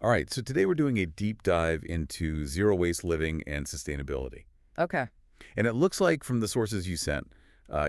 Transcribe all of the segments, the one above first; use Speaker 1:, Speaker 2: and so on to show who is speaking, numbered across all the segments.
Speaker 1: All right, so today we're doing a deep dive into zero waste living and sustainability.
Speaker 2: Okay.
Speaker 1: And it looks like from the sources you sent,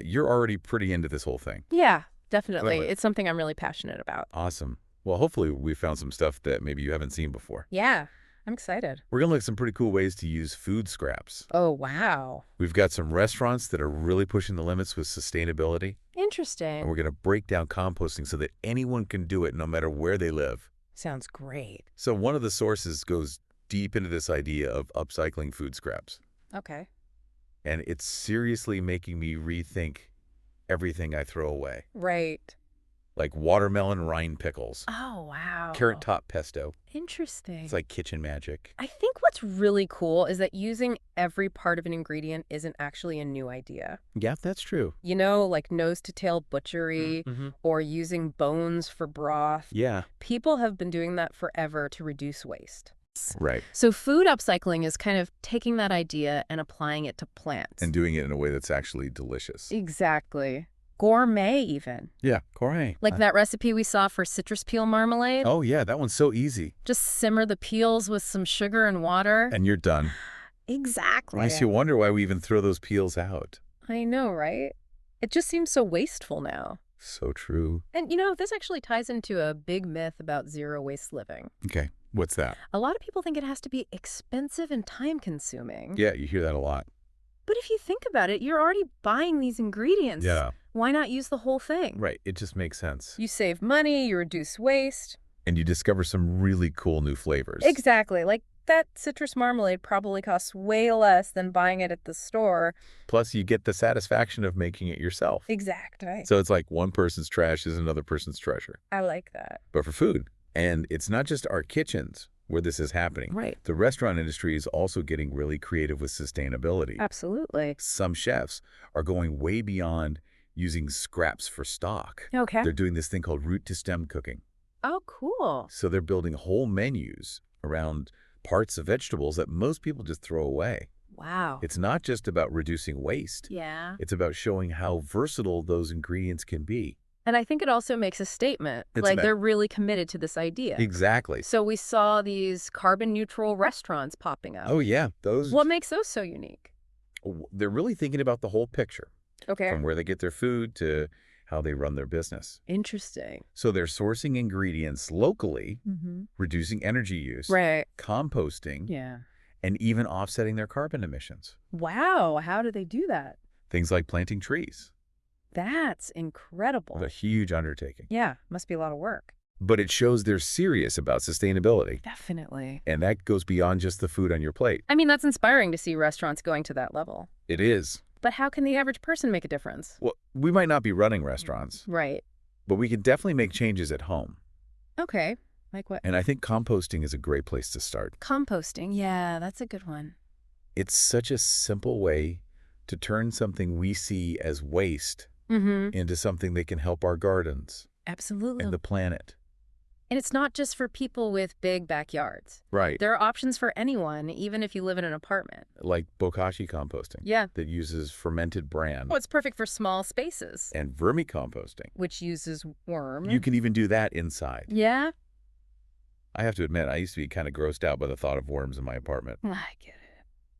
Speaker 1: you're already pretty into this whole thing.
Speaker 2: Yeah,
Speaker 1: So that
Speaker 2: definitely.
Speaker 1: was
Speaker 2: It's something I'm really passionate about.
Speaker 1: awesome. Well, hopefully we found some stuff that maybe you haven't seen before.
Speaker 2: Yeah, I'm excited.
Speaker 1: We're going to look at some pretty cool ways to use food scraps.
Speaker 2: Oh, wow.
Speaker 1: We've got some restaurants that are really pushing the limits with sustainability. And
Speaker 2: Interesting.
Speaker 1: we're going to break down composting so that anyone can do it no matter where they live.
Speaker 2: Sounds great.
Speaker 1: So one of the sources goes deep into this idea of upcycling food scraps.
Speaker 2: Okay.
Speaker 1: And it's seriously making me rethink everything I throw away.
Speaker 2: Right.
Speaker 1: Like watermelon rind pickles,
Speaker 2: Oh, wow.
Speaker 1: carrot top pesto.
Speaker 2: Interesting.
Speaker 1: It's like kitchen magic.
Speaker 2: I think what's really cool is that using every part of an ingredient isn't actually a new idea.
Speaker 1: Yeah, that's true.
Speaker 2: You know, like nose-to-tail butchery
Speaker 1: Mm-hmm.
Speaker 2: or using bones for broth.
Speaker 1: Yeah,
Speaker 2: People have been doing that forever to reduce waste.
Speaker 1: right.
Speaker 2: So food upcycling is kind of taking that idea and applying it to plants.
Speaker 1: And doing it in a way that's actually delicious.
Speaker 2: Exactly. Gourmet even.
Speaker 1: Yeah, correct.
Speaker 2: Like that recipe we saw for citrus peel marmalade.
Speaker 1: Oh, yeah, that one's so easy.
Speaker 2: Just simmer the peels with some sugar and water.
Speaker 1: And you're done.
Speaker 2: Exactly.
Speaker 1: Makes you wonder why we even throw those peels out.
Speaker 2: I know, right? It just seems so wasteful now.
Speaker 1: So true.
Speaker 2: And you know, this actually ties into a big myth about zero waste living.
Speaker 1: Okay, what's that?
Speaker 2: A lot of people think it has to be expensive and time consuming.
Speaker 1: Yeah, you hear that a lot.
Speaker 2: But if you think about it, you're already buying these ingredients.
Speaker 1: Yeah.
Speaker 2: Why not use the whole thing?
Speaker 1: Right, it just makes sense.
Speaker 2: You save money, you reduce waste.
Speaker 1: And you discover some really cool new flavors.
Speaker 2: Exactly. Like that citrus marmalade probably costs way less than buying it at the store.
Speaker 1: Plus, you get the satisfaction of making it yourself.
Speaker 2: Exactly.
Speaker 1: So it's like one person's trash is another person's treasure.
Speaker 2: I like that.
Speaker 1: But for food. And it's not just our kitchens where this is happening.
Speaker 2: Right.
Speaker 1: The restaurant industry is also getting really creative with sustainability.
Speaker 2: Absolutely.
Speaker 1: Some chefs are going way beyond using scraps for stock.
Speaker 2: Okay.
Speaker 1: They're doing this thing called root to stem cooking.
Speaker 2: Oh, cool.
Speaker 1: So they're building whole menus around parts of vegetables that most people just throw away.
Speaker 2: Wow.
Speaker 1: It's not just about reducing waste.
Speaker 2: Yeah.
Speaker 1: It's about showing how versatile those ingredients can be.
Speaker 2: And I think it also makes a statement.
Speaker 1: It's
Speaker 2: Like
Speaker 1: a-
Speaker 2: they're really committed to this idea.
Speaker 1: Exactly.
Speaker 2: So we saw these carbon neutral restaurants popping up.
Speaker 1: Oh, yeah. Those.
Speaker 2: What makes those so unique?
Speaker 1: They're really thinking about the whole picture,
Speaker 2: Okay.
Speaker 1: from where they get their food to how they run their business.
Speaker 2: Interesting.
Speaker 1: So they're sourcing ingredients locally,
Speaker 2: Mm-hmm.
Speaker 1: reducing energy use,
Speaker 2: Right.
Speaker 1: composting,
Speaker 2: Yeah.
Speaker 1: and even offsetting their carbon emissions.
Speaker 2: Wow. How do they do that?
Speaker 1: Things like planting trees.
Speaker 2: That's incredible.
Speaker 1: It's a huge undertaking.
Speaker 2: Yeah. Must be a lot of work.
Speaker 1: But it shows they're serious about sustainability.
Speaker 2: Definitely.
Speaker 1: And that goes beyond just the food on your plate.
Speaker 2: I mean, that's inspiring to see restaurants going to that level.
Speaker 1: It is.
Speaker 2: But how can the average person make a difference?
Speaker 1: Well, we might not be running restaurants,
Speaker 2: Right.
Speaker 1: but we can definitely make changes at home.
Speaker 2: Okay. Like what?
Speaker 1: And I think composting is a great place to start.
Speaker 2: Composting. Yeah, that's a good one.
Speaker 1: It's such a simple way to turn something we see as waste
Speaker 2: Mm-hmm.
Speaker 1: into something that can help our gardens
Speaker 2: Absolutely.
Speaker 1: and the planet.
Speaker 2: And it's not just for people with big backyards.
Speaker 1: Right.
Speaker 2: There are options for anyone, even if you live in an apartment.
Speaker 1: Like bokashi composting.
Speaker 2: Yeah.
Speaker 1: That uses fermented bran.
Speaker 2: Oh, it's perfect for small spaces,
Speaker 1: And vermicomposting.
Speaker 2: which uses worm.
Speaker 1: You can even do that inside.
Speaker 2: Yeah?
Speaker 1: I have to admit, I used to be kind of grossed out by the thought of worms in my apartment.
Speaker 2: I get it.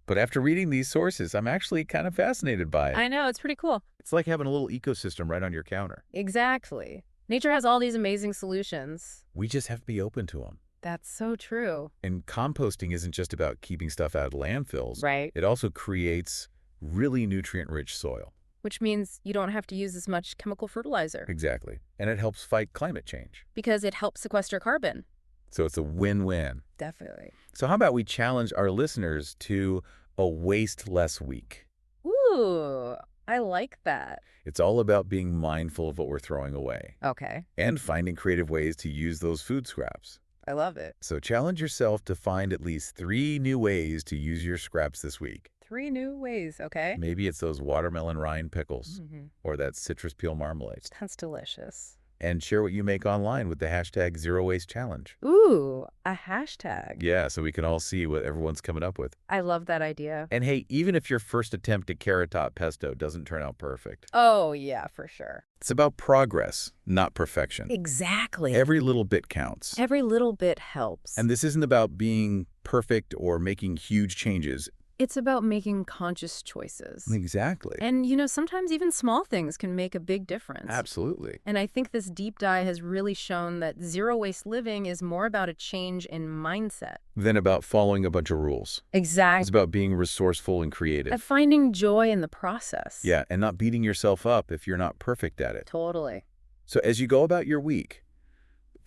Speaker 1: But after reading these sources, I'm actually kind of fascinated by it.
Speaker 2: I know, it's pretty cool.
Speaker 1: It's like having a little ecosystem right on your counter.
Speaker 2: Exactly. Nature has all these amazing solutions.
Speaker 1: We just have to be open to them.
Speaker 2: That's so true.
Speaker 1: And composting isn't just about keeping stuff out of landfills.
Speaker 2: Right.
Speaker 1: It also creates really nutrient-rich soil.
Speaker 2: Which means you don't have to use as much chemical fertilizer
Speaker 1: Exactly. And it helps fight climate change.
Speaker 2: because it helps sequester carbon.
Speaker 1: So it's a win-win.
Speaker 2: Definitely.
Speaker 1: So how about we challenge our listeners to a waste-less week?
Speaker 2: Ooh, I like that.
Speaker 1: It's all about being mindful of what we're throwing away
Speaker 2: Okay.
Speaker 1: and finding creative ways to use those food scraps.
Speaker 2: I love it.
Speaker 1: So challenge yourself to find at least 3 new ways to use your scraps this week.
Speaker 2: 3 new ways, okay?
Speaker 1: Maybe it's those watermelon rind pickles
Speaker 2: Mm-hmm.
Speaker 1: or that citrus peel marmalade.
Speaker 2: Sounds delicious.
Speaker 1: And share what you make online with the hashtag Zero Waste Challenge.
Speaker 2: Ooh, a hashtag.
Speaker 1: Yeah, so we can all see what everyone's coming up with.
Speaker 2: I love that idea.
Speaker 1: And hey, even if your first attempt at carrot top pesto doesn't turn out perfect,
Speaker 2: Oh, yeah, for sure.
Speaker 1: it's about progress, not perfection.
Speaker 2: Exactly.
Speaker 1: Every little bit counts.
Speaker 2: Every little bit helps.
Speaker 1: And this isn't about being perfect or making huge changes.
Speaker 2: It's about making conscious choices.
Speaker 1: Exactly.
Speaker 2: And, you know, sometimes even small things can make a big difference.
Speaker 1: Absolutely.
Speaker 2: And I think this deep dive has really shown that zero-waste living is more about a change in mindset.
Speaker 1: Then about following a bunch of rules. It's
Speaker 2: Exactly.
Speaker 1: about being resourceful and creative.
Speaker 2: At finding joy in the process.
Speaker 1: Yeah, and not beating yourself up if you're not perfect at it.
Speaker 2: Totally.
Speaker 1: So as you go about your week,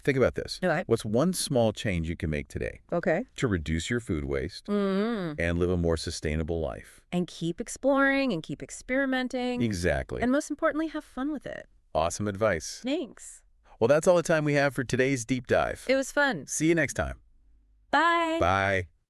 Speaker 1: think about this.
Speaker 2: Okay.
Speaker 1: What's one small change you can make today
Speaker 2: Okay.
Speaker 1: to reduce your food waste and live a more sustainable life?
Speaker 2: And keep exploring and keep experimenting.
Speaker 1: Exactly.
Speaker 2: And most importantly, have fun with it.
Speaker 1: Awesome advice.
Speaker 2: Thanks.
Speaker 1: Well, that's all the time we have for today's deep dive.
Speaker 2: It was fun.
Speaker 1: See you next time.
Speaker 2: Bye.
Speaker 1: Bye.